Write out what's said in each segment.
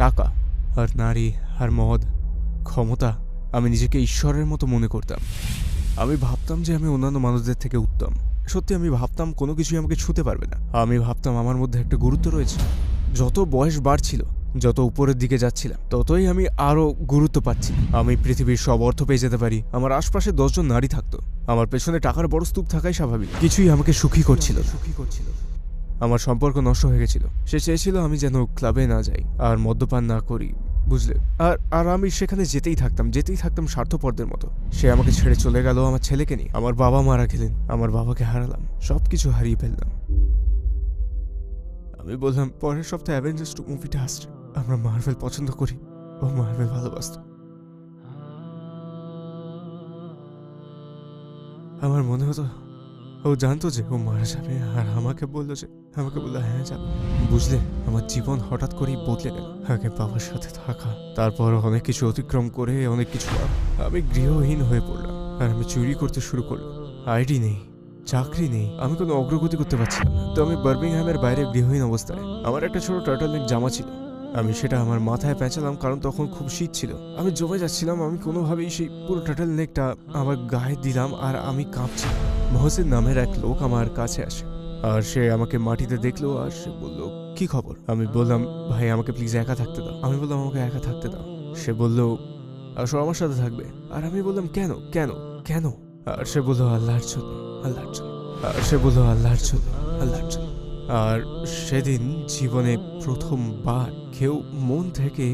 টাকা আর নারী আর মদ, ক্ষমতা। আমি নিজেকে ঈশ্বরের মতো মনে করতাম। আমি ভাবতাম যে আমি অন্যান্য মানুষদের থেকে উত্তম। সত্যি আমি ভাবতাম কোনো কিছুই আমাকে ছুঁতে পারবে না। আমি ভাবতাম আমার মধ্যে একটা গুরুত্ব রয়েছে। যত বয়স বাড়ছিল, যত উপরের দিকে যাচ্ছিলাম, ততই আমি আরো গুরুত্ব পাচ্ছি। আমি পৃথিবীর সব অর্থ পেয়ে যেতে পারি। আমার আশপাশে 10 জন নারী থাকতো। আমার পেছনে টাকার বড় স্তূপ থাকাই স্বাভাবিক। কিছুই আমাকে সুখী করছিল না। আমার সম্পর্ক নষ্ট হয়ে গেছিল। সে চেয়েছিল আমি যেন ক্লাবে না যাই আর মদ্যপান না করি, বুঝলে। আর আর আমি সেখানে যেতেই থাকতাম স্বার্থপরদের মতো। সে আমাকে ছেড়ে চলে গেল আমার ছেলেকে নিয়ে। আমার বাবা মারা গেলেন, আমার বাবাকে হারালাম, সবকিছু হারিয়ে ফেললাম। আমি বললাম পরের সপ্তাহে অ্যাভেঞ্জার্স 2 মুভিটা আসছে, আমরা মার্ভেল পছন্দ করি। ও মার্ভেল ভালোবাসত। আমার মনে হতো ও জানতো যে ও মারা যাবে, আর আমাকে বললো হ্যাঁ যাবে। বুঝলে, আমার জীবন হঠাৎ করেই বদলে গেল। আগে বাবার সাথে থাকা, তারপর অনেক কিছু অতিক্রম করে অনেক কিছু আমি গৃহহীন হয়ে পড়লাম। আর আমি চুরি করতে শুরু করলাম। আইডি নেই, চাকরি নেই, আমি কোনো অগ্রগতি করতে পারছিলাম না। তো আমি বার্মিংহামের বাইরে গৃহহীন অবস্থায়, আমার একটা ছোট টার্টলনেক জামা ছিল। আমি সেটা আমার মাথায় পেঁচালাম, কারণ তখন খুব শীত ছিল। আমি জমে যাচ্ছিলাম। আমি কোনোভাবেই সেই পুরো টার্টলনেকটা আমার গায়ে দিলাম, আর আমি কাঁপছি। মহসিন নামের এক লোক আমার কাছে আসে, আর সে আমাকে মাটিতে দেখলো, আর সে বলল, কি খবর? আমি বললাম, ভাই আমাকে প্লিজ একা থাকতে দাও। আমি বললাম, আমাকে একা থাকতে দাও। সে বলল, আসো আমার সাথে থাকবে। আর আমি বললাম, কেন কেন কেন? আর সে বলল, আল্লাহর জন্য, আল্লাহর জন্য। আর সে বলল, আল্লাহর জন্য, আল্লাহর জন্য। আর সেদিন জীবনে প্রথমবার কেউ মন থেকে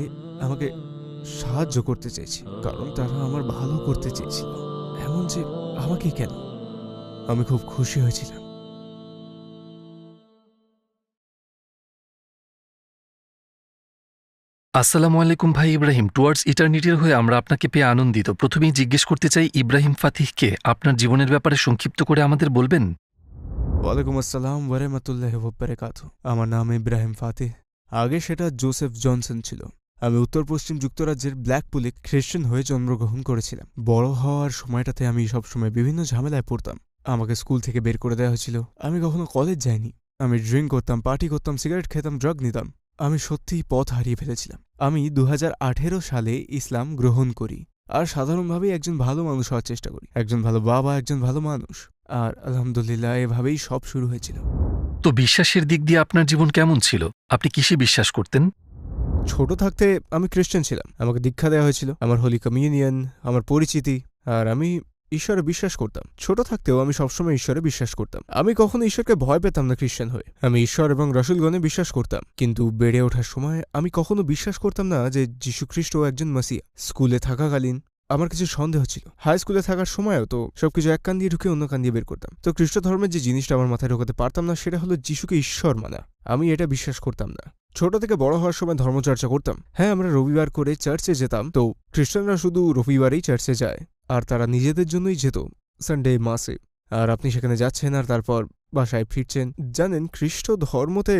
আমাকে সাহায্য করতে চেয়েছে, কারণ তারা আমার ভালো করতে চেয়েছিল। এমন যে আমাকে কেন? আমি খুব খুশি হয়েছিলাম। আসসালামু আলাইকুম ভাই ইব্রাহিম, টুয়ার্ডস ইটার্নিটির হয়ে আমরা আপনাকে পেয়ে আনন্দিত। প্রথমেই জিজ্ঞেস করতে চাই, ইব্রাহিম ফাতিহকে আপনার জীবনের ব্যাপারে সংক্ষিপ্ত করে আমাদের বলবেন? ওয়ালাইকুম আসসালাম ওয়া রাহমাতুল্লাহি ওয়া বারাকাতুহু। আমার নাম ইব্রাহিম ফাতিহ। আগে সেটা জোসেফ জনসন ছিল। আমি উত্তর পশ্চিম যুক্তরাজ্যের ব্ল্যাকপুলে খ্রিস্টান হয়ে জন্মগ্রহণ করেছিলাম। বড় হওয়ার সময়টাতে আমি সবসময় বিভিন্ন ঝামেলায় পড়তাম। আমাকে স্কুল থেকে বের করে দেওয়া হয়েছিল। আমি কখনো কলেজ যাইনি। আমি ড্রিঙ্ক করতাম, পার্টি করতাম, সিগারেট খেতাম, ড্রাগ নিতাম। আমি সত্যিই পথ হারিয়ে ফেলেছিলাম। আমি 2018 সালে ইসলাম গ্রহণ করি, আর সাধারণভাবেই একজন ভালো মানুষ হওয়ার চেষ্টা করি, একজন ভালো বাবা, একজন ভালো মানুষ। আর আলহামদুলিল্লাহ এভাবেই সব শুরু হয়েছিল। তো বিশ্বাসের দিক দিয়ে আপনার জীবন কেমন ছিল? আপনি কিসে বিশ্বাস করতেন? ছোট থাকতে আমি খ্রিস্টান ছিলাম। আমাকে দীক্ষা দেওয়া হয়েছিল, আমার হোলি কমিউনিয়ন, আমার পরিচিতি। আর আমি ঈশ্বরে বিশ্বাস করতাম। ছোট থাকতেও আমি সবসময় ঈশ্বরে বিশ্বাস করতাম। আমি কখনো ঈশ্বরকে ভয় পেতাম না খ্রিস্টান হয়ে। আমি ঈশ্বর এবং রাসূলগণে বিশ্বাস করতাম। কিন্তু বেড়ে ওঠার সময় আমি কখনো বিশ্বাস করতাম না যে যীশুখ্রিস্ট একজন মাসিয়া। স্কুলে থাকাকালীন আমার কিছু সন্দেহ ছিল। হাই স্কুলে থাকার সময়ও তো সবকিছু এক কান দিয়ে ঢুকে অন্য কান দিয়ে বের করতাম। তো খ্রিস্ট ধর্মের যে জিনিসটা আমার মাথায় ঢোকাতে পারতাম না, সেটা হলো যিশুকে ঈশ্বর মানা। আমি এটা বিশ্বাস করতাম না। ছোট থেকে বড় হওয়ার সময় ধর্মচর্চা করতাম। হ্যাঁ, আমরা রবিবার করে চার্চে যেতাম। তো খ্রিস্টানরা শুধু রবিবারেই চার্চে যায়, আর তারা নিজেদের জন্যই যেত সানডে মাসে। আর আপনি সেখানে যাচ্ছেন আর তারপর বাসায় ফিরছেন। জানেন, খ্রিস্ট ধর্মতে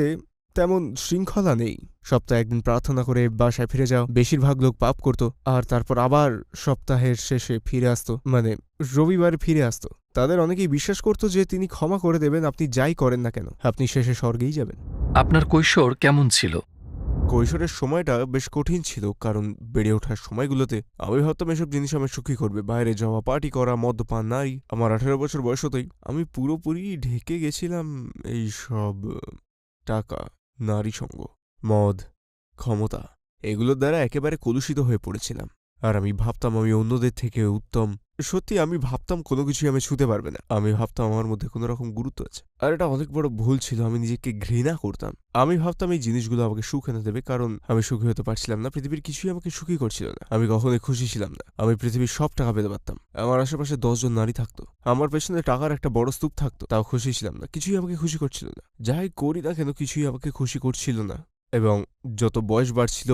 তেমন শৃঙ্খলা নেই। সপ্তাহে একদিন প্রার্থনা করে বাসায় ফিরে যাও। বেশিরভাগ লোক পাপ করত, আর তারপর আবার সপ্তাহের শেষে ফিরে আসতো, মানে রবিবারে ফিরে আসতো। তাদের অনেকেই বিশ্বাস করত যে তিনি ক্ষমা করে দেবেন, আপনি যাই করেন না কেন, আপনি শেষে স্বর্গেই যাবেন। আপনার কৈশোর কেমন ছিল? কৈশোরের সময়টা বেশ কঠিন ছিল, কারণ বেড়ে ওঠার সময়গুলোতে আমি ভাবতাম এসব জিনিস আমায় সুখী করবে। বাইরে যাওয়া, পার্টি করা, মদ্যপান, নারী। আমার 18 বছর বয়স হতেই আমি পুরোপুরি ঢেকে গেছিলাম এই সব টাকা, নারী সঙ্গ, মদ, ক্ষমতা, এগুলোর দ্বারা একেবারে কলুষিত হয়ে পড়েছিলাম। আর আমি ভাবতাম আমি অন্যদের থেকে উত্তম। সত্যি আমি ভাবতাম কোনো কিছুই আমি ছুঁতে পারবে না। আমি ভাবতাম আমার মধ্যে কোনো রকম গুরুত্ব আছে। আর এটা অনেক বড় ভুল ছিল। আমি নিজেকে ঘৃণা করতাম। আমি ভাবতাম এই জিনিসগুলো আমাকে সুখ এনে দেবে, কারণ আমি সুখী হতে পারছিলাম না। পৃথিবীর কিছুই আমাকে সুখী করছিল না। আমি কখনোই খুশি ছিলাম না। আমি পৃথিবীর সব টাকা পেতে পারতাম। আমার আশেপাশে 10 জন নারী থাকতো। আমার পেছনে টাকার একটা বড় স্তূপ থাকতো, তাও খুশি ছিলাম না। কিছুই আমাকে খুশি করছিল না। যাই করি না কেন, কিছুই আমাকে খুশি করছিল না। এবং যত বয়স বাড়ছিল,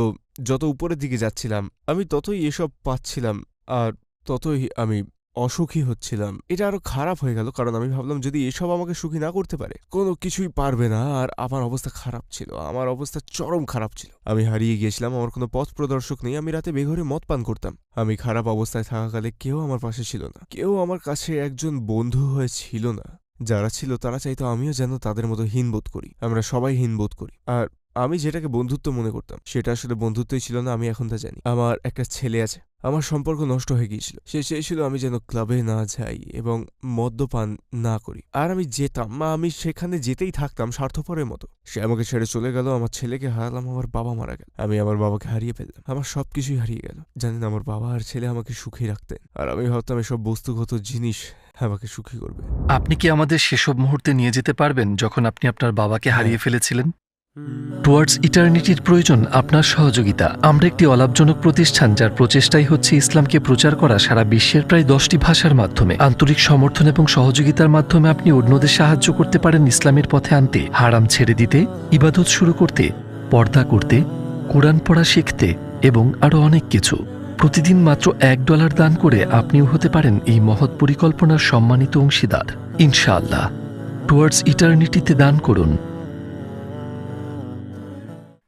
যত উপরের দিকে যাচ্ছিলাম, আমি ততই এসব পাচ্ছিলাম, আর ততই আমি অসুখী হচ্ছিলাম। এটা আরো খারাপ হয়ে গেল, কারণ আমি ভাবলাম যদি এসব আমাকে সুখী না করতে পারে, কোনো কিছুই পারবে না। আর আমার অবস্থা খারাপ ছিল, আমার অবস্থা চরম খারাপ ছিল। আমি হারিয়ে গিয়েছিলাম, আমার কোনো পথ প্রদর্শক নেই। আমি রাতে বেঘরে মদ পান করতাম। আমি খারাপ অবস্থায় থাকাকালে কেউ আমার পাশে ছিল না। কেউ আমার কাছে একজন বন্ধু হয়ে ছিল না। যারা ছিল তারা চাইতো আমিও যেন তাদের মতো হীনবোধ করি। আমরা সবাই হীনবোধ করি। আর আমি যেটাকে বন্ধুত্ব মনে করতাম সেটা আসলে বন্ধুত্বই ছিল না, আমি এখন তা জানি। আমার একটা ছেলে আছে, আমার সম্পর্ক নষ্ট হয়ে গিয়েছিল। সে চেয়েছিল আমি যেন ক্লাবে না যাই এবং মদ্যপান না করি, আর আমি যেতাম, আমি সেখানে যেতেই থাকতাম স্বার্থপরের মতো। সে আমাকে ছেড়ে চলে গেল, আমার ছেলেকে হারালাম, আমার বাবা মারা গেল, আমি আমার বাবাকে হারিয়ে ফেললাম, আমার সবকিছুই হারিয়ে গেল। জানেন, আমার বাবা আর ছেলে আমাকে সুখী রাখতেন, আর আমি ভাবতাম এসব বস্তুগত জিনিস আমাকে সুখী করবে। আপনি কি আমাদের সেসব মুহূর্তে নিয়ে যেতে পারবেন যখন আপনি আপনার বাবাকে হ্যাঁ। হারিয়ে ফেলেছিলেন? টুয়ার্ডস ইটার্নিটির প্রয়োজন আপনার সহযোগিতা। আমরা একটি অলাভজনক প্রতিষ্ঠান যার প্রচেষ্টাই হচ্ছে ইসলামকে প্রচার করা সারা বিশ্বের প্রায় 10টি ভাষার মাধ্যমে। আন্তরিক সমর্থন এবং সহযোগিতার মাধ্যমে আপনি অন্যদের সাহায্য করতে পারেন ইসলামের পথে আনতে, হারাম ছেড়ে দিতে, ইবাদত শুরু করতে, পর্দা করতে, কোরআন পড়া শিখতে এবং আরও অনেক কিছু। প্রতিদিন মাত্র $1 দান করে আপনিও হতে পারেন এই মহৎ পরিকল্পনার সম্মানিত অংশীদার। ইনশাআল্লাহ। টুয়ার্ডস ইটার্নিটিতে দান করুন।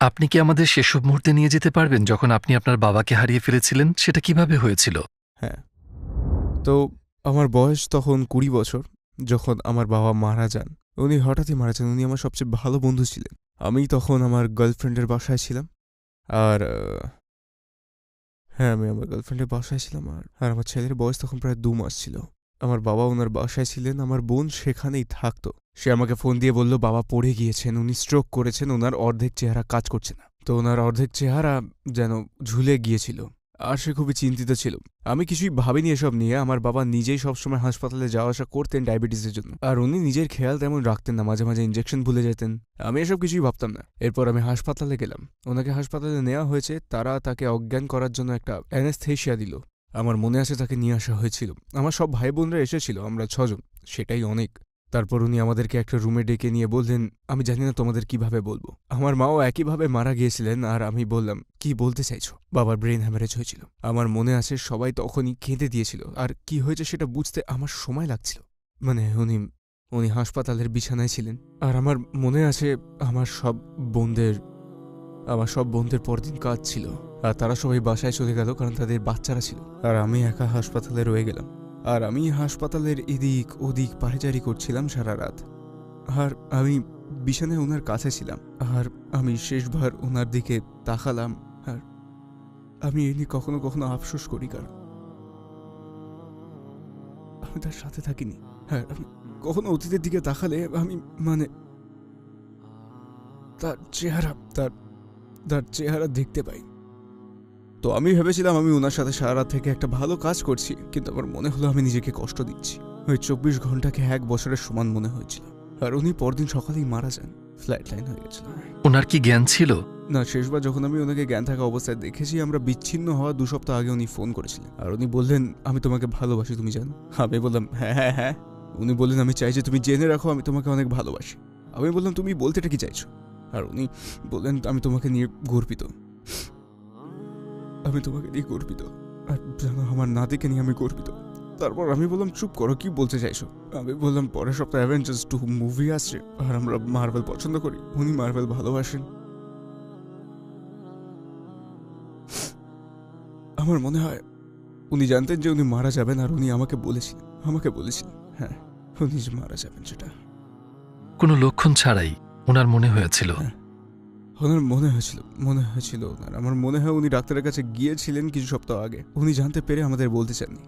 আপনি কি আমাদের সেসব মুহূর্তে নিয়ে যেতে পারবেন যখন আপনি আপনার বাবাকে হারিয়ে ফেলেছিলেন? সেটা কিভাবে হয়েছিল? হ্যাঁ, তো আমার বয়স তখন 20 বছর, যখন আমার বাবা মারা যান। উনি হঠাৎই মারা যান, উনি আমার সবচেয়ে ভালো বন্ধু ছিলেন। আমি তখন আমার গার্লফ্রেন্ডের বাসায় ছিলাম, আর হ্যাঁ, আমি আমার গার্লফ্রেন্ডের বাসায় ছিলাম, আর আমার ছেলের বয়স তখন প্রায় 2 মাস ছিল। আমার বাবা ওনার বাসায় ছিলেন, আমার বোন সেখানেই থাকতো। সে আমাকে ফোন দিয়ে বলল বাবা পড়ে গিয়েছেন, উনি স্ট্রোক করেছেন, ওনার অর্ধেক চেহারা কাজ করছে না। তো ওনার অর্ধেক চেহারা যেন ঝুলে গিয়েছিল, আর সে খুবই চিন্তিত ছিল। আমি কিছুই ভাবিনি এসব নিয়ে। আমার বাবা নিজেই সবসময় হাসপাতালে যাওয়া আসা করতেন ডায়াবেটিসের জন্য, আর উনি নিজের খেয়াল তেমন রাখতেন না, মাঝে মাঝে ইঞ্জেকশন ভুলে যেতেন। আমি এসব কিছুই ভাবতাম না। এরপর আমি হাসপাতালে গেলাম, ওনাকে হাসপাতালে নেওয়া হয়েছে, তারা তাকে অজ্ঞান করার জন্য একটা অ্যানেস্থেশিয়া দিল। আমার মনে আছে তাকে নিয়ে আসা হয়েছিল, আমার সব ভাই বোনরা এসেছিল, আমরা 6 জন, সেটাই অনেক। তারপর উনি আমাদেরকে একটা রুমে ডেকে নিয়ে বললেন, আমি জানি না তোমাদের কিভাবে বলবো। আমার মাও একইভাবে মারা গিয়েছিলেন, আর আমি বললাম, কি বলতে চাইছো? বাবার ব্রেন হ্যামারেজ হয়েছিল। আমার মনে আছে সবাই তখনই কেঁদে দিয়েছিল, আর কি হয়েছে সেটা বুঝতে আমার সময় লাগছিল। মানে উনি হাসপাতালের বিছানায় ছিলেন, আর আমার মনে আছে আমার সব বোনদের পরদিন কাজ ছিল, আর তারা সবাই বাসায় চলে গেল কারণ তাদের বাচ্চারা ছিল, আর আমি একা হাসপাতালে রয়ে গেলাম। আর আমি হাসপাতালের এদিক ওদিক পায়চারি করছিলাম সারা রাত, আর আমি বিছানায় ওনার কাছে ছিলাম, আর আমি শেষবার ওনার দিকে তাকালাম, আর আমি এ নিয়ে কখনো কখনো আফসোস করি, কারণ আমি তার সাথে থাকিনি। হ্যাঁ, আমি কখনো অতীতের দিকে তাকালে আমি তার চেহারা দেখতে পাই। তো আমি ভেবেছিলাম আমি ওনার সাথে সারা রাত থেকে একটা ভালো কাজ করছি, কিন্তু আমার মনে হলো আমি নিজেকে কষ্ট দিচ্ছি। ওই 24 ঘন্টাকে 1 বছরের সমান মনে হয়েছিল। আর উনি পরদিন সকালেই মারা যান, ফ্ল্যাট লাইন হয়ে গেছিল। ওনার কি জ্ঞান ছিল? না, শেষবার যখন আমি ওনাকে জ্ঞান থাকা অবস্থায় দেখেছি, আমরা বিচ্ছিন্ন হওয়া 2 সপ্তাহ আগে উনি ফোন করেছিলেন, আর উনি বললেন, আমি তোমাকে ভালোবাসি, তুমি জানো? আমি বললাম, হ্যাঁ হ্যাঁ হ্যাঁ। উনি বললেন, আমি চাই যে তুমি জেনে রাখো আমি তোমাকে অনেক ভালোবাসি। আমি বললাম, তুমি বলতেটা কি চাইছো? আর উনি বললেন, আমি তোমাকে নিয়ে গর্বিত, আমি তোমাকে নিয়ে গর্বিত, আর জানো আমার নাতিকে নিয়ে আমি গর্বিত। তারপর আমি বললাম, চুপ করো, কি বলতে চাইছো? আমি বললাম, পরের সপ্তাহে অ্যাভেঞ্জার্স 2 মুভি আসছে, আর আমরা মার্ভেল পছন্দ করি, উনি মার্ভেল ভালোবাসেন। আমার মনে হয় উনি জানতেন যে উনি মারা যাবেন, আর উনি আমাকে বলেছিলেন হ্যাঁ, উনি যে মারা যাবেন সেটা কোনো লক্ষণ ছাড়াই ওনার মনে হয়েছিল? ওনার মনে হয়েছিল ওনার। আমার মনে হয় উনি ডাক্তারের কাছে গিয়েছিলেন কিছু সপ্তাহ আগে, উনি জানতে পেরে আমাদের বলতে চাননি।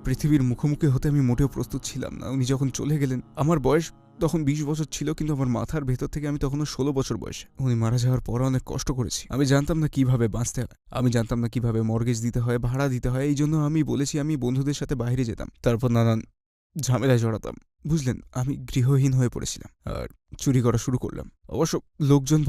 পৃথিবীর মুখোমুখি হতে আমি মোটেও প্রস্তুত ছিলাম না। উনি যখন চলে গেলেন, আমার বয়স তখন 20 বছর ছিল, কিন্তু আমার মাথার ভেতর থেকে আমি তখনও 16 বছর বয়সে। উনি মারা যাওয়ার পর অনেক কষ্ট করেছি। আমি জানতাম না কিভাবে বাঁচতে হয়, আমি জানতাম না কিভাবে মর্গেজ দিতে হয়, ভাড়া দিতে হয়। এই জন্য আমি বলেছি আমি বন্ধুদের সাথে বাইরে যেতাম, তারপর নানান ঝামেলায় জড়াতাম। বুঝলেন, আমি গৃহহীন হয়ে পড়েছিলাম, আর চুরি করা শুরু করলাম। অবশ্য লোকজন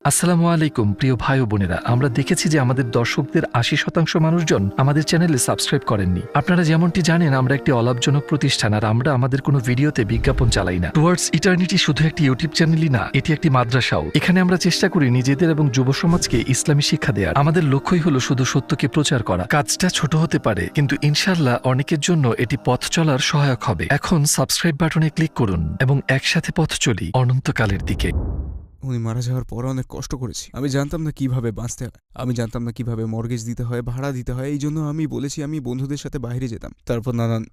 আসসালামু আলাইকুম প্রিয় ভাই ও বোনেরা, আমরা দেখেছি যে আমাদের দর্শকদের 80% মানুষজন আমাদের চ্যানেলে সাবস্ক্রাইব করেননি। আপনারা যেমনটি জানেন, আমরা একটি অলাভজনক প্রতিষ্ঠান, আর আমরা আমাদের কোনো ভিডিওতে বিজ্ঞাপন চালাই না। টুয়ার্ডস ইটার্নিটি শুধু একটি ইউটিউব চ্যানেলই না, এটি একটি মাদ্রাসাও। এখানে আমরা চেষ্টা করি নিজেদের এবং যুব সমাজকে ইসলামী শিক্ষা দেওয়ার। আমাদের লক্ষ্যই হলো শুধু সত্যকে প্রচার করা। কাজটা ছোট হতে পারে, কিন্তু ইনশাআল্লাহ অনেকের জন্য এটি পথ চলার সহায়ক হবে। এখন সাবস্ক্রাইব বাটনে ক্লিক করুন এবং একসাথে পথ চলি অনন্তকালের দিকে। উনি মারা যাওয়ার পর অনেক কষ্ট করেছি। আমি জানতাম না কিভাবে বাঁচতে হয়, আমি জানতাম না কিভাবে মর্গেজ দিতে হয়, ভাড়া দিতে হয়। এই জন্য আমি বলেছি আমি বন্ধুদের সাথে বাইরে যেতাম, তারপর নানান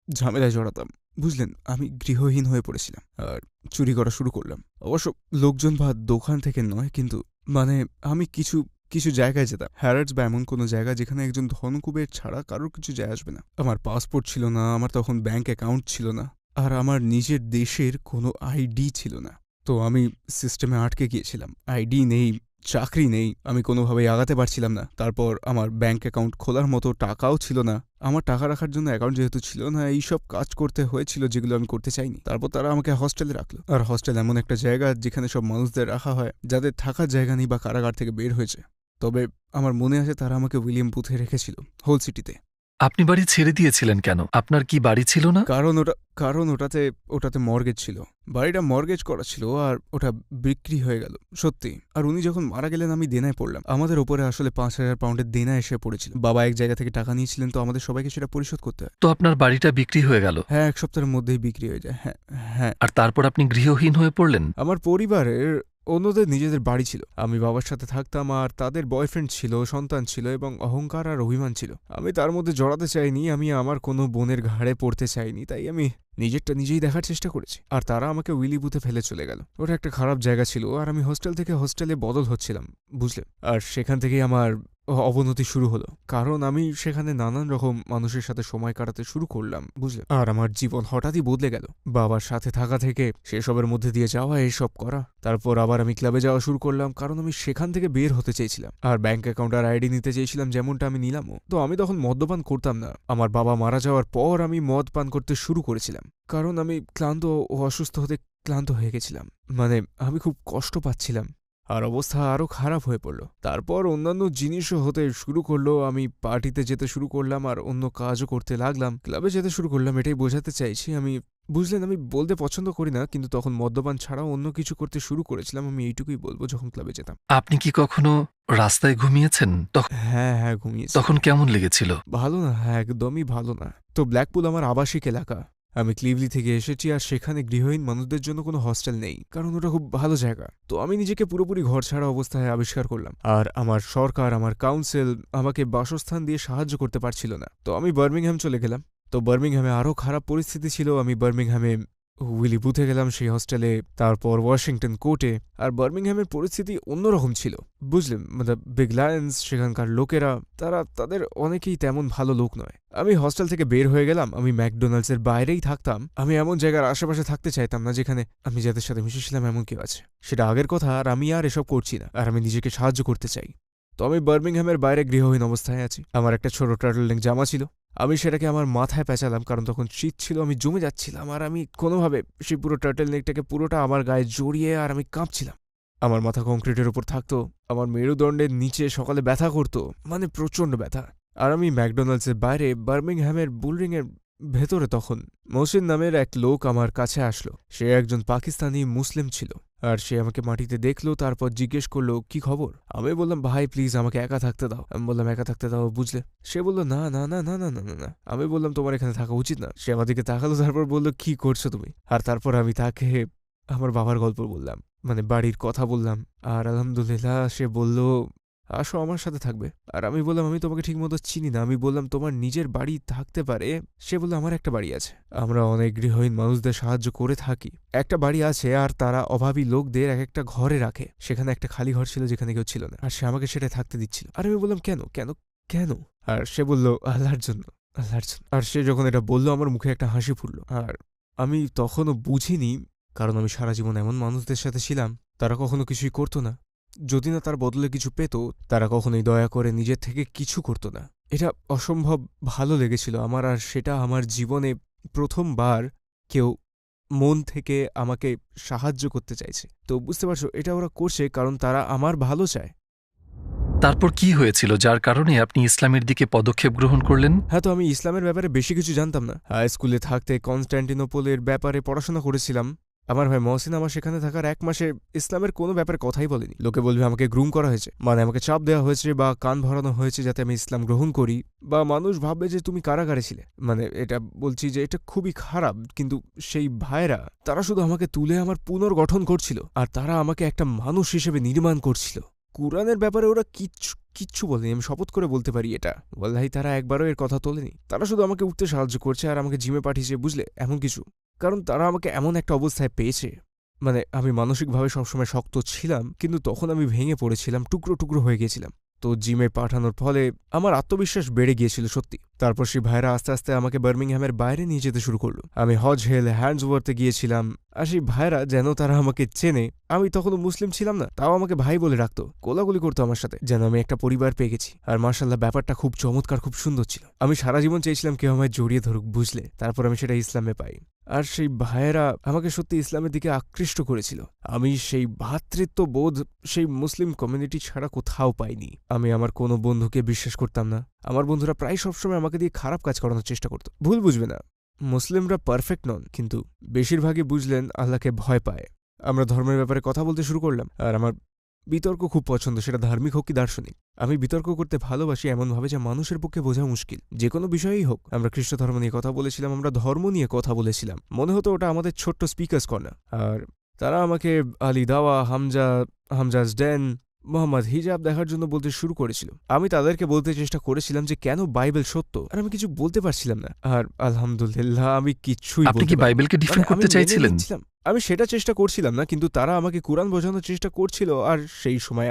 ঝামেলায় জড়াতাম। বুঝলেন, আমি গৃহহীন হয়ে পড়েছিলাম আর চুরি করা শুরু করলাম। অবশ্য লোকজন বা দোকান থেকে নয়, কিন্তু মানে আমি কিছু কিছু জায়গায় যেতাম, হ্যারার্ডস বা এমন কোনো জায়গা যেখানে একজন ধনকুবের ছাড়া কারোর কিছু যায় আসবে না। আমার পাসপোর্ট ছিল না, আমার তখন ব্যাংক অ্যাকাউন্ট ছিল না, আর আমার নিজের দেশের কোনো আইডি ছিল না। তো আমি সিস্টেমে আটকে গিয়েছিলাম, আইডি নেই, চাকরি নেই, আমি কোনোভাবেই আগাতে পারছিলাম না। তারপর আমার ব্যাংক অ্যাকাউন্ট খোলার মতো টাকাও ছিল না, আমার টাকা রাখার জন্য অ্যাকাউন্ট যেহেতু ছিল না, এইসব কাজ করতে হয়েছিল যেগুলো আমি করতে চাইনি। তারপর তারা আমাকে হস্টেলে রাখলো, আর হস্টেল এমন একটা জায়গা যেখানে সব মানুষদের রাখা হয় যাদের থাকার জায়গা নেই বা কারাগার থেকে বের হয়েছে। তবে আমার মনে আছে তারা আমাকে উইলিয়াম বুথে রেখেছিল, হোল সিটিতে। আপনি বাড়ি ছেড়ে দিয়েছিলেন কেন? আপনার কি বাড়ি ছিল না? কারণ ওটাতে মর্গেজ ছিল, বাড়িটা মর্গেজ করা ছিল, আর ওটা বিক্রি হয়ে গেল সত্যি। আর উনি যখন মারা গেলেন আমি দেনায় পড়লাম, আমাদের ওপরে আসলে 5,000 পাউন্ডের দেনা এসে পড়েছিল। বাবা এক জায়গা থেকে টাকা নিয়েছিলেন, তো আমাদের সবাইকে সেটা পরিশোধ করতে হয়। তো আপনার বাড়িটা বিক্রি হয়ে গেল? হ্যাঁ, 1 সপ্তাহের মধ্যেই বিক্রি হয়ে যায়। হ্যাঁ হ্যাঁ। আর তারপর আপনি গৃহহীন হয়ে পড়লেন? আমার পরিবারের অন্যদের নিজেদের বাড়ি ছিল, আমি বাবার সাথে থাকতাম, আর তাদের বয়ফ্রেন্ড ছিল, সন্তান ছিল, এবং অহংকার আর অভিমান ছিল। আমি তার মধ্যে জড়াতে চাইনি, আমি আমার কোনো বোনের ঘাড়ে পড়তে চাইনি, তাই আমি নিজেরটা নিজেই দেখার চেষ্টা করেছি। আর তারা আমাকে উইলি বুথে ফেলে চলে গেল। ওটা একটা খারাপ জায়গা ছিল, আর আমি হোস্টেল থেকে হোস্টেলে বদল হচ্ছিলাম, বুঝলেন। আর সেখান থেকেই আমার অবনতি শুরু হলো, কারণ আমি সেখানে নানান রকম মানুষের সাথে সময় কাটাতে শুরু করলাম, বুঝলেন। আর আমার জীবন হঠাৎই বদলে গেল, বাবার সাথে থাকা থেকে সেসবের মধ্যে দিয়ে যাওয়া, এসব করা। তারপর আবার আমি ক্লাবে যাওয়া শুরু করলাম, কারণ আমি সেখান থেকে বের হতে চেয়েছিলাম, আর ব্যাংক অ্যাকাউন্ট আর আইডি নিতে চেয়েছিলাম, যেমনটা আমি নিলামও। তো আমি তখন মদ্যপান করতাম না। আমার বাবা মারা যাওয়ার পর আমি মদ পান করতে শুরু করেছিলাম, কারণ আমি ক্লান্ত ও অসুস্থ হতে ক্লান্ত হয়ে গেছিলাম। মানে আমি খুব কষ্ট পাচ্ছিলাম, আর অবস্থা আরও খারাপ হয়ে পড়ল। তারপর অন্যান্য জিনিসও হতে শুরু করলো, আমি পার্টিতে যেতে শুরু করলাম, আর অন্য কাজও করতে লাগলাম, ক্লাবে যেতে শুরু করলাম। এটাই বোঝাতে চাইছি আমি, বুঝলেন। আমি বলতে পছন্দ করি না, কিন্তু তখন মদ্যপান ছাড়াও অন্য কিছু করতে শুরু করেছিলাম, আমি এইটুকুই বলবো, যখন ক্লাবে যেতাম। আপনি কি কখনো রাস্তায় ঘুমিয়েছেন? হ্যাঁ হ্যাঁ, ঘুমিয়েছি। তখন কেমন লেগেছিল? ভালো না, হ্যাঁ, একদমই ভালো না। তো ব্ল্যাকপুল আমার আবাসিক এলাকা, আমি ক্লিভলি থেকে এসেছি, আর সেখানে গৃহহীন মানুষদের জন্য কোনো হস্টেল নেই, কারণ ওটা খুব ভালো জায়গা। তো আমি নিজেকে পুরোপুরি ঘর ছাড়া অবস্থায় আবিষ্কার করলাম, আর আমার সরকার, আমার কাউন্সিল আমাকে বাসস্থান দিয়ে সাহায্য করতে পারছিল না। তো আমি বার্মিংহাম চলে গেলাম। তো বার্মিংহামে আরও খারাপ পরিস্থিতি ছিল, আমি বার্মিংহামে উইলি বুথে গেলাম, সেই হস্টেলে, তারপর ওয়াশিংটন কোর্টে। আর বার্মিংহামের পরিস্থিতি অন্যরকম ছিল, বুঝলেন। মানে বিগ লায়ন্স, সেখানকার লোকেরা, তাদের অনেকেই তেমন ভালো লোক নয়। আমি হস্টেল থেকে বের হয়ে গেলাম, আমি ম্যাকডোনাল্ডসের বাইরেই থাকতাম, আমি এমন জায়গার আশেপাশে থাকতে চাইতাম না যেখানে আমি যাদের সাথে মিশেছিলাম এমন কেউ আছে। সেটা আগের কথা, আর আমি আর এসব করছি না, আর আমি নিজেকে সাহায্য করতে চাই। তো আমি বার্মিংহামের বাইরে গৃহহীন অবস্থায় আছি। আমার একটা ছোট টার্টলনেক জামা ছিল, আমি সেটাকে আমার মাথায় পেঁচালাম, কারণ তখন শীত ছিল, আমি জমে যাচ্ছিলাম, আর আমি কোনোভাবে সেই পুরো টার্টলনেকটাকে পুরোটা আমার গায়ে জড়িয়ে, আর আমি কাঁপছিলাম। আমার মাথা কংক্রিটের উপর থাকতো, আমার মেরুদণ্ডের নিচে সকালে ব্যথা করতো, মানে প্রচণ্ড ব্যথা। আর আমি ম্যাকডোনাল্ডসের বাইরে বার্মিংহামের বুলরিংয়ের ভেতরে তখন মহসিন নামের এক লোক আমার কাছে আসলো। সে একজন পাকিস্তানি মুসলিম ছিল, আর সে আমাকে মাটিতে দেখলো, তারপর জিজ্ঞেস করলো কি খবর। আমি বললাম, ভাই প্লিজ আমাকে একা থাকতে দাও। আমি বললাম, একা থাকতে দাও, বুঝলে। সে বললো, না না না না না না না না। আমি বললাম, তোমার এখানে থাকা উচিত না। সে আমার দিকে তাকালো, তারপর বললো, কি করছো তুমি। আর তারপর আমি তাকে আমার বাবার গল্প বললাম, মানে বাড়ির কথা বললাম। আর আলহামদুলিল্লাহ সে বলল, আসো আমার সাথে থাকবে। আর আমি বললাম, আমি তোমাকে ঠিকমতো চিনি না। আমি বললাম, তোমার নিজের বাড়ি থাকতে পারে। সে বলল, আমার একটা বাড়ি আছে, আমরা অনেক গৃহহীন মানুষদের সাহায্য করে থাকি। একটা বাড়ি আছে, আর তারা অভাবী লোকদের এক একটা ঘরে রাখে। সেখানে একটা খালি ঘর ছিল যেখানে কেউ ছিল না, আর সে আমাকে সেটা থাকতে দিচ্ছিল। আর আমি বললাম, কেন কেন কেন? আর সে বলল, আল্লাহর জন্য, আল্লাহর জন্য। আর সে যখন এটা বলল, আমার মুখে একটা হাসি ফুটল। আর আমি তখনও বুঝিনি, কারণ আমি সারা জীবন এমন মানুষদের সাথে ছিলাম, তারা কখনো কিছুই করতো না। যদি না তার বদলে কিছু পেত, তারা কখনোই দয়া করে নিজের থেকে কিছু করত না। এটা অসম্ভব ভালো লেগেছিল আমার, আর সেটা আমার জীবনে প্রথমবার কেউ মন থেকে আমাকে সাহায্য করতে চাইছে। তো বুঝতে পারছো, এটা ওরা করছে কারণ তারা আমার ভালো চায়। তারপর কি হয়েছিল যার কারণে আপনি ইসলামের দিকে পদক্ষেপ গ্রহণ করলেন? হ্যাঁ, তো আমি ইসলামের ব্যাপারে বেশি কিছু জানতাম না। হাই স্কুলে থাকতে কনস্ট্যান্টিনোপলের ব্যাপারে পড়াশোনা করেছিলাম। আমার ভাই মহসিন আমার সেখানে থাকার 1 মাসে ইসলামের কোনো ব্যাপারে কথাই বলেনি। লোকে বলবে আমাকে গ্রুম করা হয়েছে, মানে আমাকে চাপ দেওয়া হয়েছে বা কান ভরানো হয়েছে যাতে আমি ইসলাম গ্রহণ করি, বা মানুষ ভাববে যে তুমি কারাগারে ছিলে। মানে এটা বলছি যে এটা খুবই খারাপ, কিন্তু সেই ভাইরা তারা শুধু আমাকে তুলে আমার পুনর্গঠন করছিল, আর তারা আমাকে একটা মানুষ হিসেবে নির্মাণ করছিল। কুরআনের ব্যাপারে ওরা কিচ্ছু বলেনি, আমি শপথ করে বলতে পারি এটা। ওয়াল্লাহি তারা একবারও এর কথা তোলেনি। তারা শুধু আমাকে উঠতে সাহায্য করছে আর আমাকে জিমে পাঠিয়েছে, বুঝলে, এমন কিছু। কারণ তারা আমাকে এমন একটা অবস্থায় পেয়েছে, মানে আমি মানসিকভাবে সবসময় শক্ত ছিলাম, কিন্তু তখন আমি ভেঙে পড়েছিলাম, টুকরো টুকরো হয়ে গিয়েছিলাম। তো জিমে পাঠানোর ফলে আমার আত্মবিশ্বাস বেড়ে গিয়েছিল সত্যি। তারপর সেই ভাইরা আস্তে আস্তে আমাকে বার্মিংহ্যামের বাইরে নিয়ে যেতে শুরু করলো। আমি হজ হেল হ্যান্ডসওয়ার্থে গিয়েছিলাম, আর সেই ভাইরা যেন তারা আমাকে চেনে। আমি তখনও মুসলিম ছিলাম না, তাও আমাকে ভাই বলে রাখতো, কোলাকুলি করতো আমার সাথে, যেন আমি একটা পরিবার পেয়ে গেছি। আর মার্শাল্লাহ, ব্যাপারটা খুব চমৎকার, খুব সুন্দর ছিল। আমি সারা জীবন চেয়েছিলাম কেউ আমায় জড়িয়ে ধরুক, বুঝলে। তারপর আমি সেটা ইসলামে পাই। আর সেই ভাইয়েরা আমাকে সত্যি ইসলামের দিকে আকৃষ্ট করেছিল। আমি সেই ভ্রাতৃত্ববোধ সেই মুসলিম কমিউনিটি ছাড়া কোথাও পাইনি। আমি আমার কোনো বন্ধুকে বিশ্বাস করতাম না। আমার বন্ধুরা প্রায় সবসময় আমাকে দিয়ে খারাপ কাজ করানোর চেষ্টা করত। ভুল বুঝবে না, মুসলিমরা পারফেক্ট নন, কিন্তু বেশিরভাগই বুঝলেন আল্লাহকে ভয় পায়। আমরা ধর্মের ব্যাপারে কথা বলতে শুরু করলাম, আর আমার বিতর্ক খুব পছন্দ, সেটা ধার্মিক হোক কি দার্শনিক। আমি বিতর্ক করতে ভালোবাসি এমনভাবে যা মানুষের পক্ষে বোঝা মুশকিল, যে কোনো বিষয়েই হোক। আমরা খ্রিস্ট ধর্ম নিয়ে কথা বলেছিলাম, আমরা ধর্ম নিয়ে কথা বলেছিলাম। মনে হতো ওটা আমাদের ছোট্ট স্পিকার্স কর্নার। আর তারা আমাকে আলী দাওয়া, হামজাজ ডেন, মোহাম্মদ হিজাব দেখার জন্য বলতে শুরু করেছিল। আমি তাদেরকে বলতে চেষ্টা করেছিলাম যে কেন বাইবেল সত্য, আর আমি কিছু বলতে পারছিলাম না। আর আলহামদুলিল্লাহ আমি কিচ্ছুই আপনি বলতে কি পারিনি। বাইবেলকে ডিফেন্ড আমি করতে মেনে চাইছিলেন? নিচ্ছিলাম। আমি সেটা চেষ্টা করছিলাম না, কিন্তু তারা আমাকে কুরআন বোঝানোর চেষ্টা করছিল। আর সেই সময়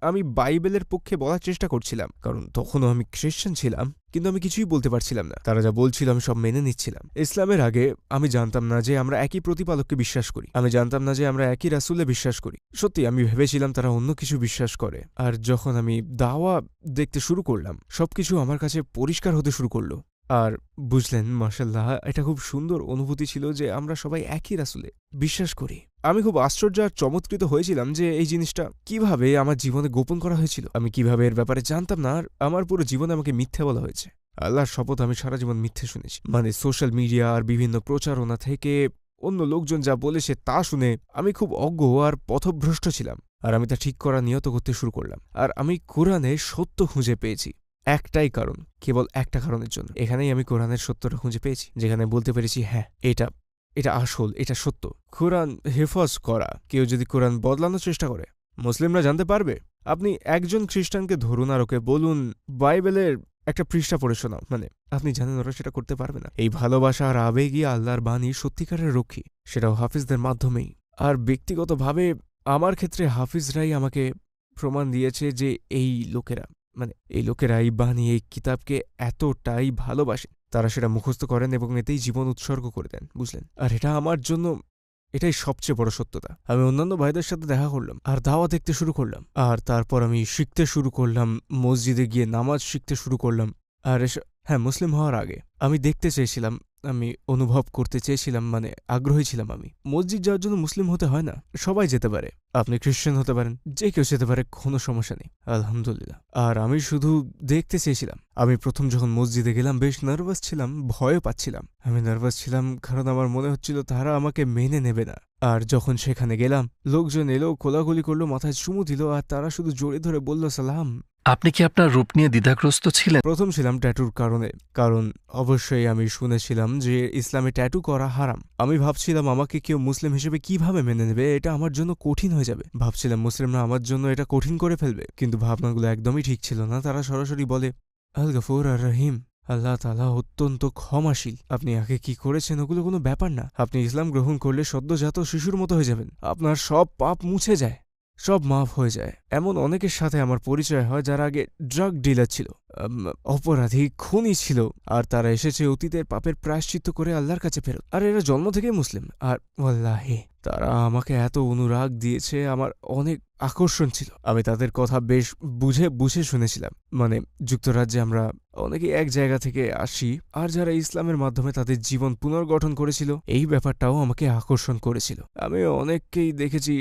আমি বাইবেলের পক্ষে বলার চেষ্টা করছিলাম, কারণ তখনও আমি খ্রিস্টান ছিলাম, কিন্তু আমি কিছুই বলতে পারছিলাম না। তারা যা বলছিল আমি সব মেনে নিচ্ছিলাম। ইসলামের আগে আমি জানতাম না যে আমরা একই প্রতিপালককে বিশ্বাস করি। আমি জানতাম না যে আমরা একই রাসূলে বিশ্বাস করি। সত্যি আমি ভেবেছিলাম তারা অন্য কিছু বিশ্বাস করে। আর যখন আমি দাওয়া দেখতে শুরু করলাম, সবকিছু আমার কাছে পরিষ্কার হতে শুরু করলো। আর বুঝলেন, মাশাআল্লাহ, এটা খুব সুন্দর অনুভূতি ছিল যে আমরা সবাই একই রাসূলে বিশ্বাস করি। আমি খুব আশ্চর্য আর চমৎকৃত হয়েছিলাম যে এই জিনিসটা কিভাবে আমার জীবনে গোপন করা হয়েছিল। আমি কিভাবে এর ব্যাপারে জানতাম না, আর আমার পুরো জীবনে আমাকে মিথ্যে বলা হয়েছে। আল্লাহর শপথ, আমি সারা জীবন মিথ্যে শুনেছি। মানে সোশ্যাল মিডিয়া আর বিভিন্ন প্রচারণা থেকে অন্য লোকজন যা বলেছে তা শুনে আমি খুব অজ্ঞ আর পথভ্রষ্ট ছিলাম। আর আমি তা ঠিক করা নিয়ত করতে শুরু করলাম। আর আমি কোরআনে সত্য খুঁজে পেয়েছি একটাই কারণ, কেবল একটা কারণের জন্য। এখানেই আমি কোরআনের সত্যটা খুঁজে পেয়েছি, যেখানে বলতে পেরেছি হ্যাঁ, এটা আসল, এটা সত্য। কোরআন হেফাজ করা, কেউ যদি কোরআন বদলানোর চেষ্টা করে, মুসলিমরা জানতে পারবে। আপনি একজন খ্রিস্টানকে ধরুন আর ওকে বলুন বাইবেলের একটা পৃষ্ঠা পড়ে শোনাও, মানে আপনি জানেন ওরা সেটা করতে পারবে না। এই ভালোবাসা আর আবেগই আল্লাহর বাণী সত্যিকারের রক্ষী, সেটাও হাফিজদের মাধ্যমেই। আর ব্যক্তিগতভাবে আমার ক্ষেত্রে হাফিজরাই আমাকে প্রমাণ দিয়েছে যে এই লোকেরা এই বাণী, এই কিতাবকে এতটাই ভালোবাসে, তারা সেটা মুখস্থ করেন এবং এতেই জীবন উৎসর্গ করে দেন, বুঝলেন। আর এটা আমার জন্য এটাই সবচেয়ে বড় সত্যতা। আমি অন্যান্য ভাইদের সাথে দেখা করলাম আর দাওয়া দেখতে শুরু করলাম। আর তারপর আমি শিখতে শুরু করলাম, মসজিদে গিয়ে নামাজ শিখতে শুরু করলাম। আর হ্যাঁ, মুসলিম হওয়ার আগে আমি দেখতে চেয়েছিলাম, আমি অনুভব করতে চেয়েছিলাম, মানে আগ্রহী ছিলাম। আমি মসজিদ যাওয়ার জন্য মুসলিম হতে হয় না, সবাই যেতে পারে। আপনি খ্রিস্টান হতে পারেন, যে কেউ যেতে পারে, কোনো সমস্যা নেই, আলহামদুলিল্লাহ। আর আমি শুধু দেখতে চেয়েছিলাম। আমি প্রথম যখন মসজিদে গেলাম বেশ নার্ভাস ছিলাম, ভয়ও পাচ্ছিলাম। আমি নার্ভাস ছিলাম কারণ আমার মনে হচ্ছিল তারা আমাকে মেনে নেবে না। আর যখন সেখানে গেলাম, লোকজন এলো, কোলাকুলি করলো, মাথায় চুমু দিল, আর তারা শুধু জড়িয়ে ধরে বলল সালাম। আপনি কি আপনার রূপ নিয়ে দ্বিধাগ্রস্ত ছিলেন? প্রথম ছিলাম ট্যাটুর কারণে, কারণ অবশ্যই আমি শুনেছিলাম যে ইসলামে ট্যাটু করা হারাম। আমি ভাবছিলাম আমাকে কেউ মুসলিম হিসেবে কিভাবে মেনে নেবে, এটা আমার জন্য কঠিন হয়ে যাবে। ভাবছিলাম মুসলিমরা আমার জন্য এটা কঠিন করে ফেলবে, কিন্তু ভাবনাগুলো একদমই ঠিক ছিল না। তারা সরাসরি বলে আল গফুর আর রহিম, আল্লাহ তাআলা অত্যন্ত ক্ষমাশীল। আপনি আগে কি করেছেন ওগুলো কোনো ব্যাপার না। আপনি ইসলাম গ্রহণ করলে সদ্যজাত শিশুর মতো হয়ে যাবেন, আপনার সব পাপ মুছে যায়, সব মাফ হয়ে যায়। এমন অনেকের সাথে আমার পরিচয় হয় যারা আগে ড্রাগ ডিলার ছিল, অপরাধী, খুনি ছিল, আর তারা এসেছে অতীতের পাপের প্রায়শ্চিত্ত করে আল্লাহর কাছে ফেরত। আর এরা জন্ম থেকেই মুসলিম। আর ওয়াল্লাহি তারা আমাকে এত অনুরাগ দিয়েছে, আমার অনেক আকর্ষণ ছিল। আমি তাদের কথা বেশ বুঝে শুনেছিলাম। মানে যুক্তরাজ্যে আমরা অনেকেই এক জায়গা থেকে আসি, আর যারা ইসলামের মাধ্যমে তাদের জীবন পুনর্গঠন করেছিল, এই ব্যাপারটাও আমাকে আকর্ষণ করেছিল। আমি অনেককেই দেখেছি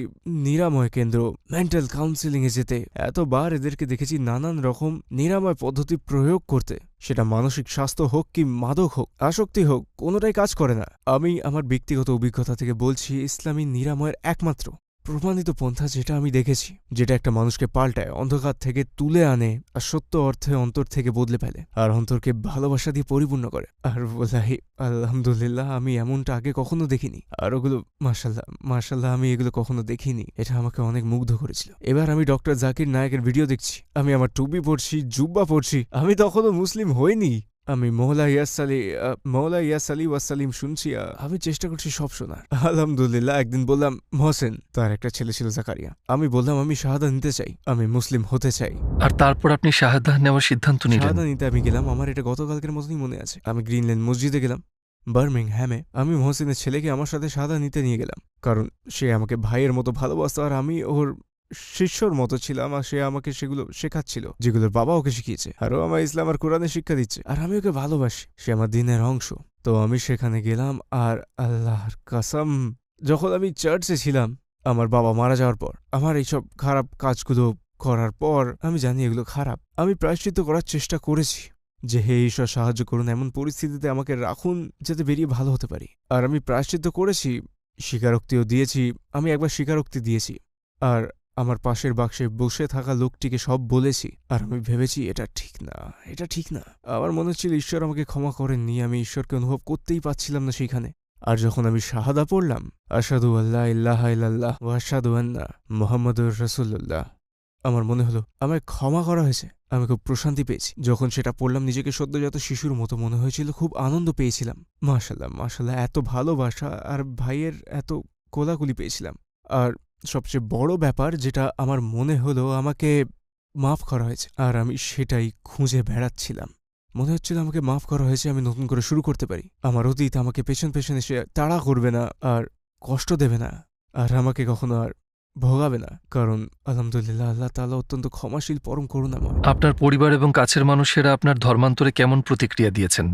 নিরাময় কেন্দ্র, মেন্টাল কাউন্সিলিংয়ে যেতে। এতবার এদেরকে দেখেছি নানান রকম নিরাময় পদ্ধতি প্রয়োগ করতে, সেটা মানসিক স্বাস্থ্য হোক কি মাদক হোক, আসক্তি হোক, কোনোটাই কাজ করে না। আমি আমার ব্যক্তিগত অভিজ্ঞতা থেকে বলছি, ইসলামী নিরাময়ের একমাত্র প্রমাণিত পন্থা যেটা আমি দেখেছি, যেটা একটা মানুষকে পাল্টায়, অন্ধকার থেকে তুলে আনে আর সত্য অর্থে অন্তর থেকে বদলে ফেলে আর অন্তরকে ভালোবাসা দিয়ে পরিপূর্ণ করে। আর ওয়াল্লাহি আলহামদুলিল্লাহ আমি এমনটা আগে কখনো দেখিনি। আর ওগুলো মাশাল্লাহ মাশাল্লাহ আমি এগুলো কখনো দেখিনি। এটা আমাকে অনেক মুগ্ধ করেছিল। এবার আমি ডক্টর জাকির নায়েকের ভিডিও দেখছি, আমি আমার টুপি পরছি, জুব্বা পরছি, আমি তখনও মুসলিম হইনি। আমি মৌলা ইয়াস আলী ওয়াসালিম শুনছি, আমি চেষ্টা করছি সব শোনার। আলহামদুলিল্লাহ একদিন বললাম মহসেন, তার একটা ছেলে ছিল জাকারিয়া, আমি বললাম আমি শাহাদা নিতে চাই, আমি মুসলিম হতে চাই। আর তারপর আপনি শাহাদা নেওয়ার সিদ্ধান্ত নিলেন। শাহাদা নিতে আমি গেলাম, আমার এটা গতকালকের মতনই মনে আছে। আমি গ্রিনল্যান্ড মসজিদে গেলাম বার্মিংহ্যামে। আমি মহসিনের ছেলেকে আমার সাথে শাহাদা নিতে নিয়ে গেলাম, কারণ সে আমাকে ভাইয়ের মতো ভালোবাসত আর আমি ওর শিষ্যর মতো ছিলাম। আর সে আমাকে সেগুলো শেখাচ্ছিল যেগুলোর বাবা ওকে শিখিয়েছে, আরও আমার ইসলাম আর কোরআনের শিক্ষা দিচ্ছে। আর আমি ওকে ভালোবাসি, সে আমার দিনের অংশ। তো আমি সেখানে গেলাম, আর আল্লাহর কসম, যখন আমি চার্চে ছিলাম আমার বাবা মারা যাওয়ার পর, আমার এইসব খারাপ কাজগুলো করার পর আমি জানি এগুলো খারাপ, আমি প্রায়শ্চিত্ত করার চেষ্টা করেছি যে হে ঈশ্বর সাহায্য করুন, এমন পরিস্থিতিতে আমাকে রাখুন যাতে বেরিয়ে ভালো হতে পারি। আর আমি প্রায়শ্চিত্ত করেছি, স্বীকারোক্তিও দিয়েছি। আমি একবার স্বীকারোক্তি দিয়েছি আর আমার পাশের বাক্সে বসে থাকা লোকটিকে সব বলেছি। আর আমি ভেবেছি এটা ঠিক না, এটা ঠিক না। আমার মনে হচ্ছিল ঈশ্বর আমাকে ক্ষমা করেননি, আমি ঈশ্বরকে অনুভব করতেই পারছিলাম না সেইখানে। আর যখন আমি শাহাদা পড়লাম, আশহাদু আল্লা ইলাহা ইল্লাল্লাহ ওয়া আশহাদু আন্না মুহাম্মাদুর রাসূলুল্লাহ, আমার মনে হলো আমায় ক্ষমা করা হয়েছে। আমি খুব প্রশান্তি পেয়েছি যখন সেটা পড়লাম। নিজেকে সদ্যজাত শিশুর মতো মনে হয়েছিল, খুব আনন্দ পেয়েছিলাম। মাশাল্লাহ মাশাল্লাহ, এত ভালোবাসা আর ভাইয়ের এত কোলাকুলি পেয়েছিলাম। আর সবচেয়ে বড় ব্যাপার যেটা আমার মনে হলো, আমাকে মাফ করা হয়েছে। আর আমি সেটাই খুঁজে বেড়াচ্ছিলাম। মনে হচ্ছিল আমাকে মাফ করা হয়েছে, আমি নতুন করে শুরু করতে পারি। আমার অতীত আমাকে পেছন পেছন এসে তাড়া করবে না আর কষ্ট দেবে না আর আমাকে কখনো আর ভোগাবে না, কারণ আলহামদুলিল্লাহ আল্লাহ তাআলা অত্যন্ত ক্ষমাশীল, পরম করুণাময়। আপনার পরিবার এবং কাছের মানুষেরা আপনার ধর্মান্তরে কেমন প্রতিক্রিয়া দিয়েছেন?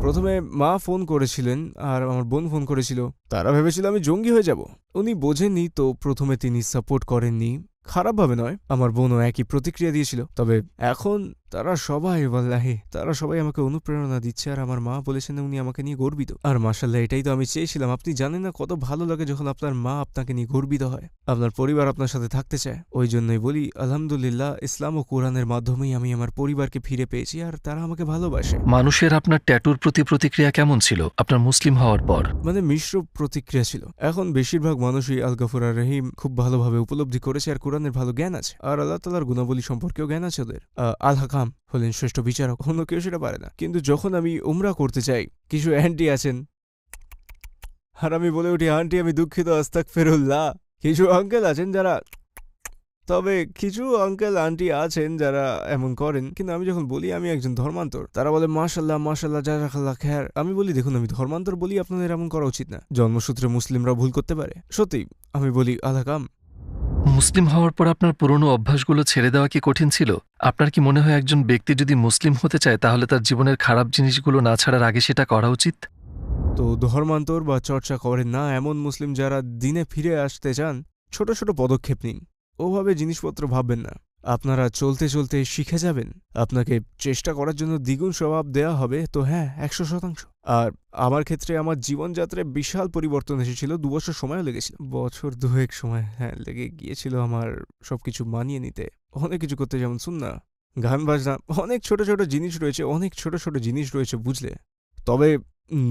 প্রথমে মা ফোন করেছিলেন আর আমার বোন ফোন করেছিল। তারা ভেবেছিল আমি জঙ্গি হয়ে যাব। উনি বোঝেননি, তো প্রথমে তিনি সাপোর্ট করেননি, খারাপভাবে নয়। আমার বোনও একই প্রতিক্রিয়া দিয়েছিল। তবে এখন তারা সবাই ওয়াল্লাহি, তারা সবাই আমাকে অনুপ্রেরণা দিচ্ছে। আর আমার মা বলেছেন উনি আমাকে নিয়ে গর্বিত। আর মাশাআল্লাহ, এটাই তো আমি চেয়েছিলাম। আপনি জানেন না কত ভালো লাগে যখন আপনার মা আপনাকে নিয়ে গর্বিত হয়, আপনার পরিবার আপনার সাথে থাকতে চায়। ওই জন্যই বলি আলহামদুলিল্লাহ, ইসলাম ও কোরআনের মাধ্যমেই আমি আমার পরিবারকে ফিরে পেয়েছি আর তারা আমাকে ভালোবাসে। মানুষের আপনার ট্যাটুর প্রতি প্রতিক্রিয়া কেমন ছিল আপনার মুসলিম হওয়ার পর? মানে মিশ্র প্রতিক্রিয়া ছিল। এখন বেশিরভাগ মানুষই আল গফুর আর রহিম খুব ভালোভাবে উপলব্ধি করেছে আর কোরআনের ভালো জ্ঞান আছে আর আল্লাহ তাআলার গুণাবলী সম্পর্কেও জ্ঞান আছে ওদের। আল হাকাম হলেন শ্রেষ্ঠ বিচারক, অন্য কেউ সেটা পারে না। কিন্তু যখন আমি উমরা করতে চাই, কিছু অ্যান্টি আছেন আর আমি বলে উঠি আন্টি আমি দুঃখিত, আস্তাগফিরুল্লাহ। কিছু আঙ্কেল আছেন যারা, তবে কিছু আঙ্কেল আন্টি আছেন যারা এমন করেন। কিন্তু আমি যখন বলি আমি একজন ধর্মান্তর, তারা বলে মাশাল্লাহ মাশাল্লাহ জাযাকাল্লাহ খায়র। আমি বলি দেখুন, আমি ধর্মান্তর বলি, আপনাদের এমন করা উচিত না। জন্মসূত্রে মুসলিমরা ভুল করতে পারে, সত্যি। আমি বলি আল হাকাম। মুসলিম হওয়ার পর আপনার পুরনো অভ্যাসগুলো ছেড়ে দেওয়া কি কঠিন ছিল? আপনার কি মনে হয় একজন ব্যক্তি যদি মুসলিম হতে চায় তাহলে তার জীবনের খারাপ জিনিসগুলো না ছাড়ার আগে সেটা করা উচিত? তো ধর্মান্তর বা চর্চা করেন না এমন মুসলিম যারা দিনে ফিরে আসতে চান, ছোট ছোট পদক্ষেপ নিন। ওভাবে জিনিসপত্র ভাববেন না। আপনারা চলতে চলতে শিখে যাবেন। আপনাকে চেষ্টা করার জন্য দ্বিগুণ স্বভাব দেয়া হবে, তো হ্যাঁ 100%। আর আমার ক্ষেত্রে আমার জীবনযাত্রায় বিশাল পরিবর্তন এসেছিল। 2 বছর সময়ও লেগেছিল, বছর 2 সময় হ্যাঁ লেগে গিয়েছিল আমার সবকিছু মানিয়ে নিতে। অনেক কিছু করতে, যেমন শুননা, গান বাজনা, অনেক ছোট ছোট জিনিস রয়েছে, অনেক ছোট ছোট জিনিস রয়েছে, বুঝলে? তবে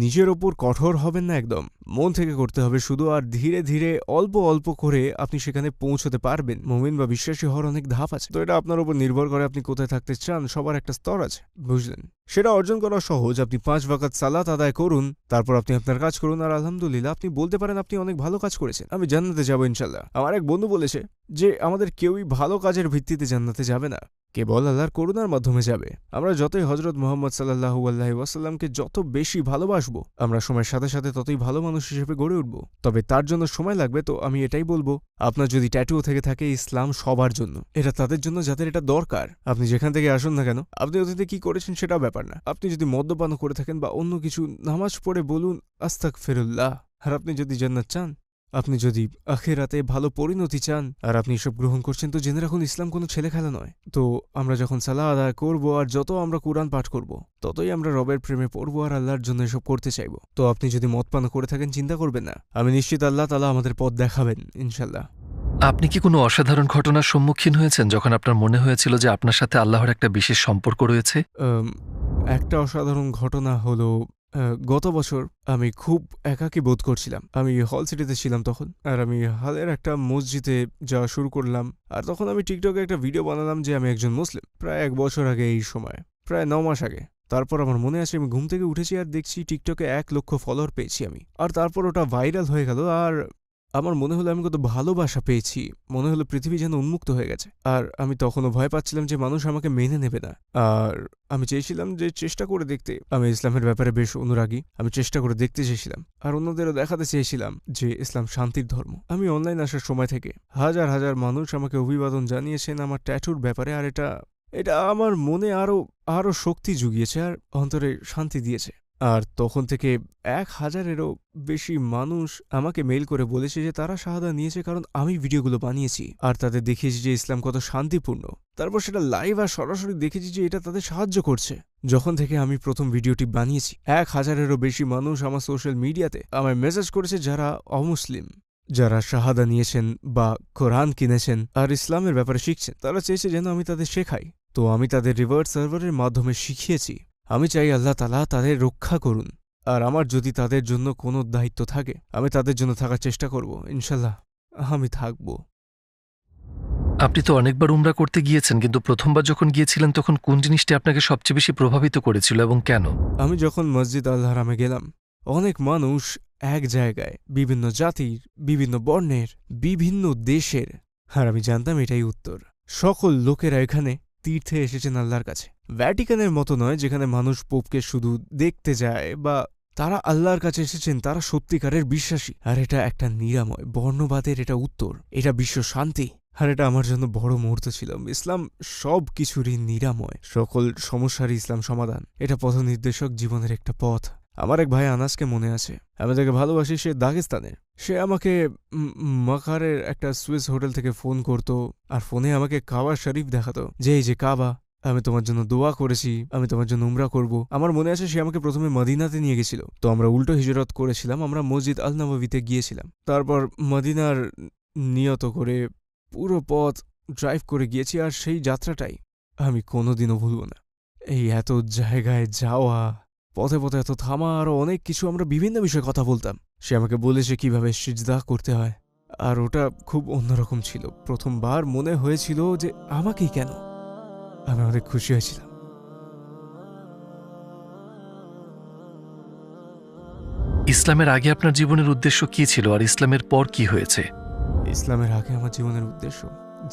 নিজের ওপর কঠোর হবেন না একদম, মন থেকে করতে হবে শুধু। আর ধীরে ধীরে অল্প অল্প করে আপনি সেখানে পৌঁছতে পারবেন। মুমিন বা বিশ্বাসী হওয়ার অনেক ধাপ আছে, তো এটা আপনার উপর নির্ভর করে আপনি কোথায় থাকতে চান। সবার একটা স্তর আছে, বুঝলেন? সেটা অর্জন করা সহজ। আপনি 5 ওয়াক্ত সালাত আদায় করুন, তারপর আপনি আপনার কাজ করুন, আর আলহামদুলিল্লাহ আপনি বলতে পারেন আপনি অনেক ভালো কাজ করেছেন। আমি জান্নাতে যাবো ইনশাল্লাহ। আমার এক বন্ধু বলেছে যে আমাদের কেউই ভালো কাজের ভিত্তিতে জান্নাতে যাবে না, কেবল আল্লাহর করুণার মাধ্যমে যাবে। আমরা যতই হযরত মুহাম্মদ সাল্লাল্লাহু আলাইহি ওয়াসাল্লামকে যত বেশি ভালোবাসবো, আমরা সময়ের সাথে সাথে ততই ভালো মানুষ হিসেবে গড়ে উঠব। তবে তার জন্য সময় লাগবে। তো আমি এটাই বলবো, আপনার যদি ট্যাটুও থেকে থাকে, ইসলাম সবার জন্য। এটা তাদের জন্য যাদের এটা দরকার। আপনি যেখান থেকে আসুন না কেন, আপনি অতীতে কি করেছেন সেটাও ব্যাপার না। আপনি যদি মদ্যপান করে থাকেন বা অন্য কিছু, নামাজ পড়ে বলুন আস্তাগফিরুল্লাহ। আর আপনি যদি জান্নাত চান, আপনি যদি আখিরাতে ভালো পরিণতি চান, আর আপনি এসব গ্রহণ করছেন, তো জেনে রাখুন ইসলাম কোনো ছেলে খেলা নয়। তো আমরা যখন সালাহ আদায় করব আর যত আমরা কোরআন পাঠ করব, ততই আমরা রবের প্রেমে পড়বো আর আল্লাহর জন্য এসব করতে চাইব। তো আপনি যদি মদ পান করে থাকেন, চিন্তা করবেন না, আমি নিশ্চিত আল্লাহ তাআলা আমাদের পথ দেখাবেন ইনশাল্লাহ। আপনি কি কোনো অসাধারণ ঘটনার সম্মুখীন হয়েছেন যখন আপনার মনে হয়েছিল যে আপনার সাথে আল্লাহর একটা বিশেষ সম্পর্ক রয়েছে? একটা অসাধারণ ঘটনা হলো গত বছর আমি খুব একাকী বোধ করছিলাম। আমি হল সিটিতে ছিলাম তখন, আর আমি হালের একটা মসজিদে যাওয়া শুরু করলাম। আর তখন আমি টিকটকে একটা ভিডিও বানালাম যে আমি একজন মুসলিম, প্রায় 1 বছর আগে এই সময়, প্রায় 9 মাস আগে। তারপর আমার মনে আছে আমি ঘুম থেকে উঠেছি আর দেখছি টিকটকে 1 লক্ষ ফলোয়ার পেয়েছি আমি। আর তারপর ওটা ভাইরাল হয়ে গেল, আর আমার মনে হলো আমি কত ভালোবাসা পেয়েছি, মনে হলো পৃথিবী যেন উন্মুক্ত হয়ে গেছে। আর আমি তখনও ভয় পাচ্ছিলাম যে মানুষ আমাকে মেনে নেবে না। আর আমি চেয়েছিলাম যে চেষ্টা করে দেখতে, আমি ইসলামের ব্যাপারে বেশ অনুরাগী, আমি চেষ্টা করে দেখতে চেয়েছিলাম আর অন্যদেরও দেখাতে চেয়েছিলাম যে ইসলাম শান্তির ধর্ম। আমি অনলাইন আসার সময় থেকে হাজার হাজার মানুষ আমাকে অভিবাদন জানিয়েছেন আমার ট্যাটুর ব্যাপারে, আর এটা আমার মনে আরো শক্তি জুগিয়েছে আর অন্তরে শান্তি দিয়েছে। আর তখন থেকে 1000-এরও বেশি মানুষ আমাকে মেইল করে বলেছে যে তারা শাহাদা নিয়েছে কারণ আমি ভিডিওগুলো বানিয়েছি আর তাদের দেখিয়েছি যে ইসলাম কত শান্তিপূর্ণ। তারপর সেটা লাইভ আর সরাসরি দেখেছি যে এটা তাদের সাহায্য করছে। যখন থেকে আমি প্রথম ভিডিওটি বানিয়েছি 1000-এরও বেশি মানুষ আমার সোশ্যাল মিডিয়াতে আমায় মেসেজ করেছে যারা অমুসলিম, যারা শাহাদা নিয়েছেন বা কোরআন কিনেছেন আর ইসলামের ব্যাপারে শিখছেন। তারা চেয়েছে যেন আমি তাদের শেখাই, তো আমি তাদের রিভার্স সার্ভারের মাধ্যমে শিখিয়েছি। আমি চাই আল্লাহ তাআলা তাদের রক্ষা করুন, আর আমার যদি তাদের জন্য কোনো দায়িত্ব থাকে আমি তাদের জন্য থাকার চেষ্টা করব। ইনশাল্লাহ আমি থাকব। আপনি তো অনেকবার উমরা করতে গিয়েছেন, কিন্তু প্রথমবার যখন গিয়েছিলেন তখন কোন জিনিসটি আপনাকে সবচেয়ে বেশি প্রভাবিত করেছিল এবং কেন? আমি যখন মসজিদ আল হারামে গেলাম, অনেক মানুষ এক জায়গায়, বিভিন্ন জাতির, বিভিন্ন বর্ণের, বিভিন্ন দেশের, আর আমি জানতাম এটাই উত্তর। সকল লোকেরা এখানে তীর্থে এসেছেন আল্লাহর কাছে। ভ্যাটিকানের মতো নয় যেখানে মানুষ পোপকে শুধু দেখতে যায়, বা তারা আল্লাহর কাছে এসেছেন, তারা সত্যিকারের বিশ্বাসী। আর এটা একটা নিরাময়, বর্ণবাদের এটা উত্তর, এটা বিশ্ব শান্তি। আর এটা আমার জন্য বড় মুহূর্ত ছিল। ইসলাম সব কিছুরই নিরাময়, সকল সমস্যারই ইসলাম সমাধান। এটা পথনির্দেশক, জীবনের একটা পথ। আমার এক ভাই আনাসকে মনে আছে, আমি তাকে ভালোবাসি, সে দাগেস্তানের। সে আমাকে মাকারের একটা সুইস হোটেল থেকে ফোন করত আর ফোনে আমাকে কাবা শরীফ দেখাতো যে এই যে কাবা, আমি তোমার জন্য দোয়া করেছি, আমি তোমার জন্য উমরা করব। আমার মনে আছে সে আমাকে প্রথমে মদিনাতে নিয়ে গেছিল, তো আমরা উল্টো হিজরত করেছিলাম, আমরা মসজিদ আল নববীতে গিয়েছিলাম। তারপর মদিনার নিয়ত করে পুরো পথ ড্রাইভ করে গিয়েছি, আর সেই যাত্রাটাই আমি কোনোদিনও ভুলব না। এই এত জায়গায় যাওয়া, পথে পথে এত থামা, আরও অনেক কিছু, আমরা বিভিন্ন বিষয়ে কথা বলতাম। সে আমাকে বলেছে কিভাবে সিজদা করতে হয়, আর ওটা খুব অন্যরকম ছিল। প্রথমবার মনে হয়েছিল যে আমাকেই কেন, আমি অনেক খুশি হয়েছিলাম। ইসলামের আগে আপনার জীবনের উদ্দেশ্য কি ছিল, আর ইসলামের পর কি হয়েছে? ইসলামের আগে আমার জীবনের উদ্দেশ্য,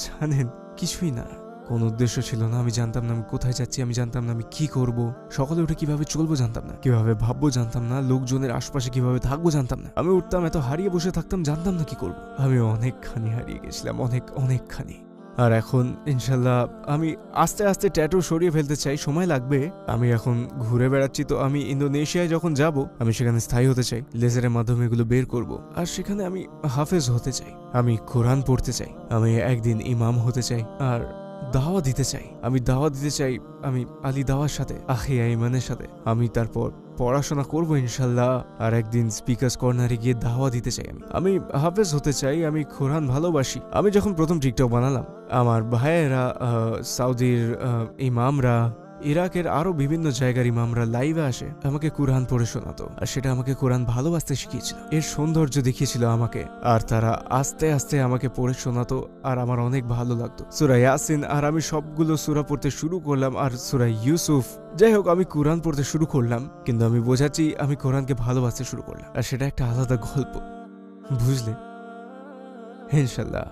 জানেন, কিছুই না, কোন উদ্দেশ্য ছিল না। আমি জানতাম না আমি কোথায় যাচ্ছি, আমি জানতাম না আমি কি করব, সকালে উঠে কিভাবে চলবো জানতাম না, কিভাবে ভাববো জানতাম না, লোকজনের আশপাশে কিভাবে থাকবো জানতাম না। আমি উঠতাম, এত হারিয়ে বসে থাকতাম, জানতাম না কি করব। আমি অনেকখানি হারিয়ে গেছিলাম, অনেকখানি। আর এখন ইনশাল্লাহ আমি আস্তে আস্তে ট্যাটু সরিয়ে ফেলতে চাই, সময় লাগবে। আমি এখন ঘুরে বেড়াচ্ছি, তো আমি ইন্দোনেশিয়ায় যখন যাব আমি সেখানে স্থায়ী হতে চাই, লেজারের মাধ্যমে এগুলো বের করব। আর সেখানে আমি হাফেজ হতে চাই, আমি কোরআন পড়তে চাই, আমি একদিন ইমাম হতে চাই, আর দাওয়া দিতে চাই। আমি দাওয়া দিতে চাই, আমি আলী দাওয়ার সাথে, আখিয়া ইমানের সাথে। আমি তারপর পড়াশোনা করব ইনশাল্লাহ, আর একদিন স্পিকার্স কর্নারে গিয়ে দাওয়া দিতে চাই। আমি হাফেজ হতে চাই, আমি কোরআন ভালোবাসি। আমি যখন প্রথম টিকটক বানালাম, আমার ভাইয়েরা, সৌদির ইমামরা, ইরাকের আরো বিভিন্ন জায়গার ইমামরা লাইভে আসে, আমাকে কোরআন পড়ে শোনাতো, আর সেটা আমাকে কোরআন ভালোবাসতে শিখিয়েছিল, এর সৌন্দর্য দেখিয়েছিল আমাকে। আর তারা আস্তে আস্তে আমাকে পড়ে শোনাতো, আর আমার অনেক ভালো লাগতো। সূরা ইয়াসিন, আর আমি সবগুলো সূরা পড়তে শুরু করলাম, আর সূরা ইউসুফ। যাই হোক, আমি কোরআন পড়তে শুরু করলাম, কিন্তু আমি বোঝাচ্ছি আমি কোরআনকে ভালোবাসতে শুরু করলাম, আর সেটা একটা আলাদা গল্প, বুঝলে? ইনশাল্লাহ